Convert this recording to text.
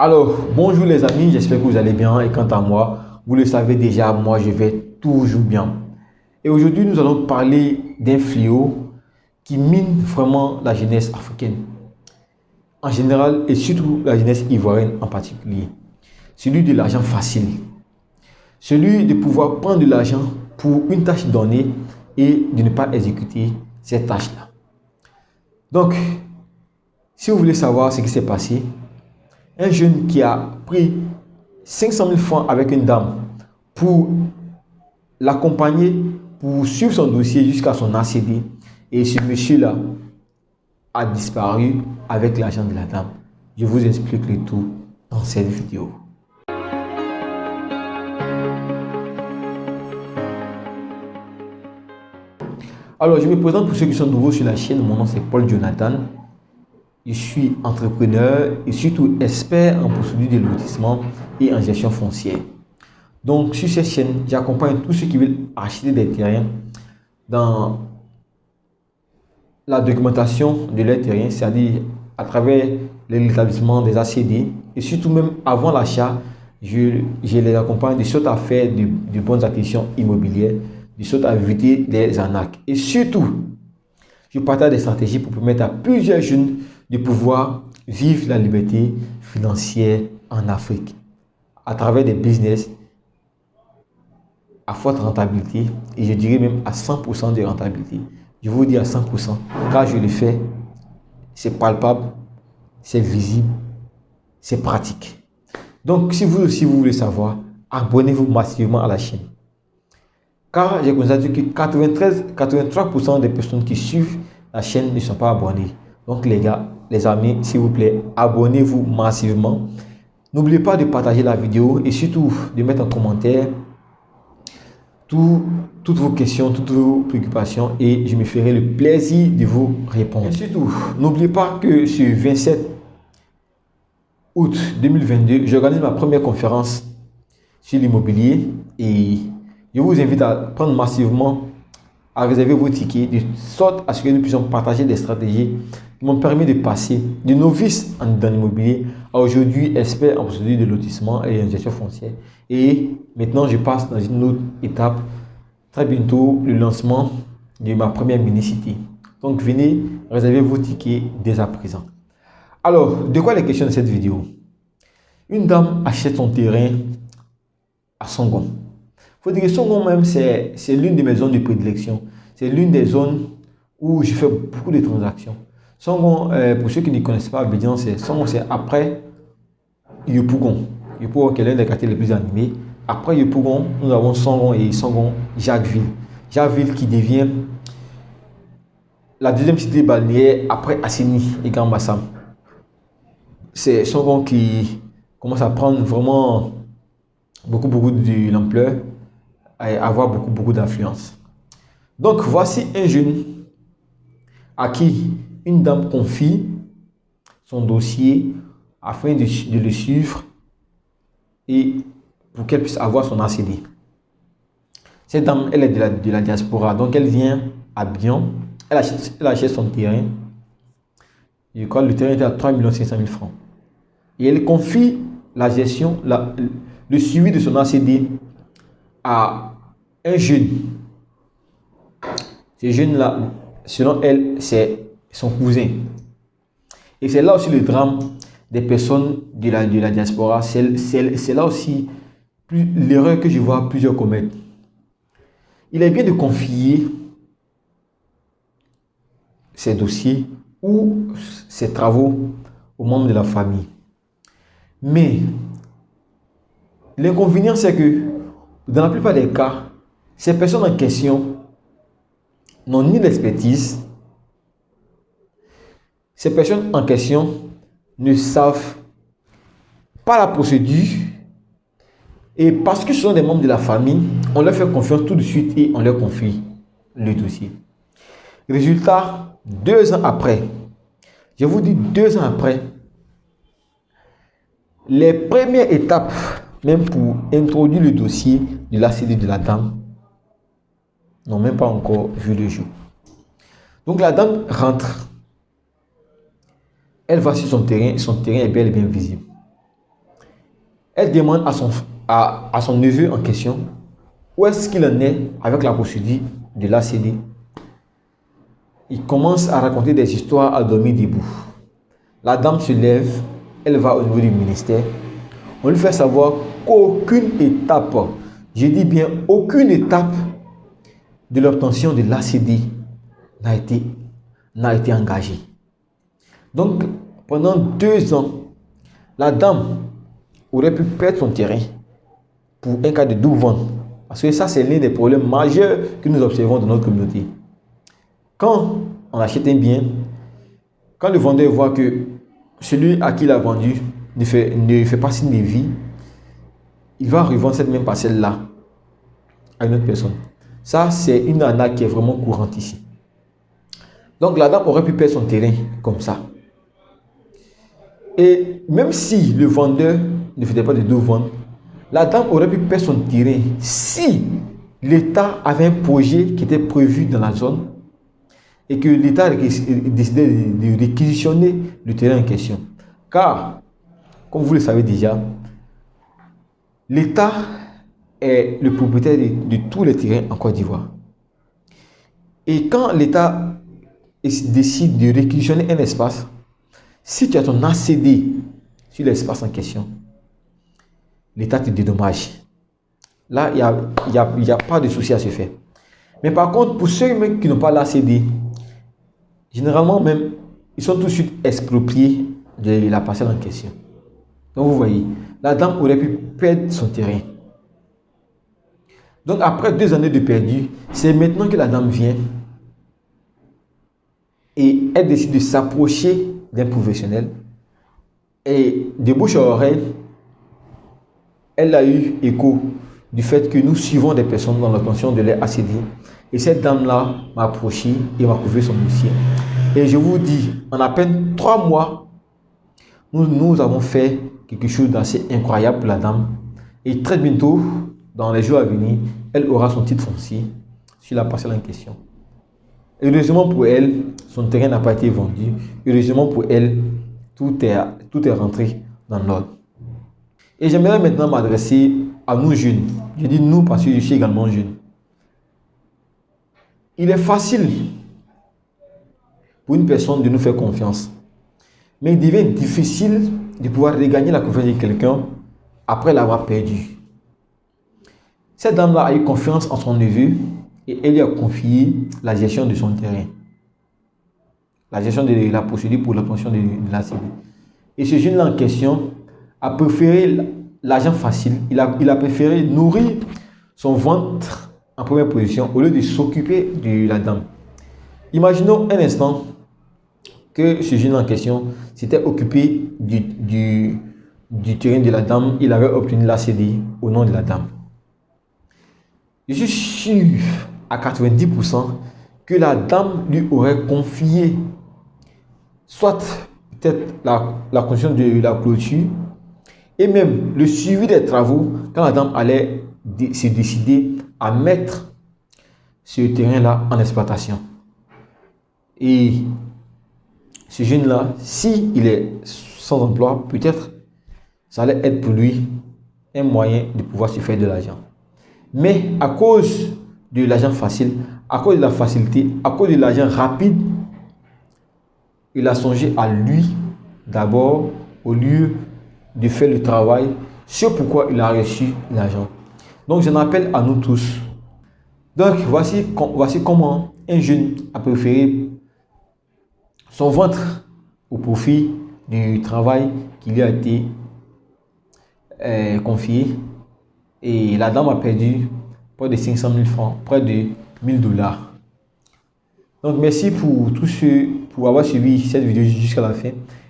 Alors, bonjour les amis, j'espère que vous allez bien et quant à moi, vous le savez déjà, moi je vais toujours bien. Et aujourd'hui, nous allons parler d'un fléau qui mine vraiment la jeunesse africaine en général et surtout la jeunesse ivoirienne en particulier. Celui de l'argent facile. Celui de pouvoir prendre de l'argent pour une tâche donnée et de ne pas exécuter cette tâche-là. Donc, si vous voulez savoir ce qui s'est passé, un jeune qui a pris 500 000 francs avec une dame pour l'accompagner, pour suivre son dossier jusqu'à son ACD. Et ce monsieur-là a disparu avec l'argent de la dame. Je vous explique le tout dans cette vidéo. Alors, je me présente pour ceux qui sont nouveaux sur la chaîne. Mon nom c'est Paul Jonathan. Je suis entrepreneur et surtout expert en procédure de lotissement et en gestion foncière. Donc, sur cette chaîne, j'accompagne tous ceux qui veulent acheter des terrains dans la documentation de leurs terrains, c'est-à-dire à travers l'établissement des ACD et surtout même avant l'achat, je les accompagne de sorte à faire de bonnes acquisitions immobilières, de sorte à éviter des arnaques. Et surtout, je partage des stratégies pour permettre à plusieurs jeunes de pouvoir vivre la liberté financière en Afrique à travers des business à forte rentabilité et je dirais même à 100% de rentabilité. Je vous dis à 100% car je le fais, c'est palpable, c'est visible, c'est pratique. Donc si vous aussi vous voulez savoir, abonnez-vous massivement à la chaîne. Car j'ai constaté que 83% des personnes qui suivent la chaîne ne sont pas abonnées. Donc les gars, les amis, s'il vous plaît, abonnez-vous massivement. N'oubliez pas de partager la vidéo et surtout de mettre en commentaire toutes vos questions, toutes vos préoccupations et je me ferai le plaisir de vous répondre. Et surtout, n'oubliez pas que ce 27 août 2022, j'organise ma première conférence sur l'immobilier et je vous invite à prendre massivement, à réserver vos tickets de sorte à ce que nous puissions partager des stratégies qui m'ont permis de passer de novice dans l'immobilier à aujourd'hui expert en procédure de lotissement et en gestion foncière. Et maintenant, je passe dans une autre étape. Très bientôt, le lancement de ma première mini-cité. Donc, venez réserver vos tickets dès à présent. Alors, de quoi est la question de cette vidéo? Une dame achète son terrain à Songon. Il faut dire que Songon même, c'est l'une de mes zones de prédilection. C'est l'une des zones où je fais beaucoup de transactions. Songon, pour ceux qui ne connaissent pas Abidjan, Songon, c'est après Yopougon. Yopougon qui est l'un des quartiers les plus animés. Après Yopougon, nous avons Songon et Songon-Jacquesville. Jacquesville qui devient la deuxième cité balnéaire après Assini et Gambassam. C'est Songon qui commence à prendre vraiment beaucoup de l'ampleur et avoir beaucoup d'influence. Donc voici un jeune à qui une dame confie son dossier afin de le suivre et pour qu'elle puisse avoir son ACD. Cette dame, elle est de la diaspora, donc elle vient à Bion, elle achète son terrain. Je crois que le terrain était à 3 500 000 francs. Et elle confie la gestion, le suivi de son ACD à un jeune. Ce jeune-là, selon elle, c'est son cousin. Et c'est là aussi le drame des personnes de la diaspora. C'est là aussi l'erreur que je vois plusieurs commettre. Il est bien de confier ses dossiers ou ses travaux aux membres de la famille. Mais l'inconvénient, c'est que dans la plupart des cas, ces personnes en question n'ont ni l'expertise, ces personnes en question ne savent pas la procédure et parce que ce sont des membres de la famille, on leur fait confiance tout de suite et on leur confie le dossier. Résultat, 2 ans après, je vous dis 2 ans après, les premières étapes, même pour introduire le dossier de l'ACD de la dame, n'ont même pas encore vu le jour. Donc la dame rentre. Elle va sur son terrain est bel et bien visible. Elle demande à son neveu en question où est-ce qu'il en est avec la procédure de l'ACD. Il commence à raconter des histoires à dormir debout. La dame se lève, elle va au niveau du ministère. On lui fait savoir qu'aucune étape, je dis bien aucune étape de l'obtention de l'ACD n'a été engagée. Donc, pendant 2 ans, la dame aurait pu perdre son terrain pour un cas de double vente. Parce que ça, c'est l'un des problèmes majeurs que nous observons dans notre communauté. Quand on achète un bien, quand le vendeur voit que celui à qui il a vendu ne fait pas signe de vie, il va revendre cette même parcelle-là à une autre personne. Ça, c'est une arnaque qui est vraiment courante ici. Donc, la dame aurait pu perdre son terrain comme ça. Et même si le vendeur ne faisait pas de double vente, la dame aurait pu perdre son terrain si l'État avait un projet qui était prévu dans la zone et que l'État décidait de réquisitionner le terrain en question. Car, comme vous le savez déjà, l'État est le propriétaire de tous les terrains en Côte d'Ivoire. Et quand l'État décide de réquisitionner un espace, si tu as ton ACD sur l'espace en question, l'État te dédommage. Là, il n'y a pas de souci à se faire. Mais par contre, pour ceux qui n'ont pas l'ACD, généralement même, ils sont tout de suite expropriés de la parcelle en question. Donc vous voyez, la dame aurait pu perdre son terrain. Donc après 2 années de perdu, c'est maintenant que la dame vient et elle décide de s'approcher d'un professionnel. Et de bouche à oreille, elle a eu écho du fait que nous suivons des personnes dans l'obtention de leur ACD. Et cette dame-là m'a approché et m'a prouvé son dossier. Et je vous dis, en à peine 3 mois, nous avons fait quelque chose d'assez incroyable pour la dame. Et très bientôt, dans les jours à venir, elle aura son titre foncier sur la parcelle en question. Heureusement pour elle, son terrain n'a pas été vendu. Heureusement pour elle, tout est rentré dans l'ordre. Et j'aimerais maintenant m'adresser à nous jeunes. Je dis nous parce que je suis également jeune. Il est facile pour une personne de nous faire confiance. Mais il devient difficile de pouvoir regagner la confiance de quelqu'un après l'avoir perdu. Cette dame-là a eu confiance en son neveu et elle lui a confié la gestion de son terrain. La gestion de la procédure pour l'obtention de l'ACD. Et ce jeune-là en question a préféré l'argent facile. Il a préféré nourrir son ventre en première position au lieu de s'occuper de la dame. Imaginons un instant que ce jeune en question s'était occupé du terrain de la dame. Il avait obtenu l'ACD au nom de la dame. Je suis sûr à 90% que la dame lui aurait confié soit peut-être la condition de la clôture et même le suivi des travaux quand la dame allait se décider à mettre ce terrain-là en exploitation. Et ce jeune-là, s'il est sans emploi, peut-être ça allait être pour lui un moyen de pouvoir se faire de l'argent. Mais à cause de l'argent facile, à cause de la facilité, à cause de l'argent rapide, il a songé à lui d'abord au lieu de faire le travail sur pourquoi il a reçu l'argent. Donc j'en appelle à nous tous. Donc voici comment un jeune a préféré son ventre au profit du travail qui lui a été confié. Et la dame a perdu près de 500 000 francs, près de 1000 $. Donc merci pour tous ceux, pour avoir suivi cette vidéo jusqu'à la fin.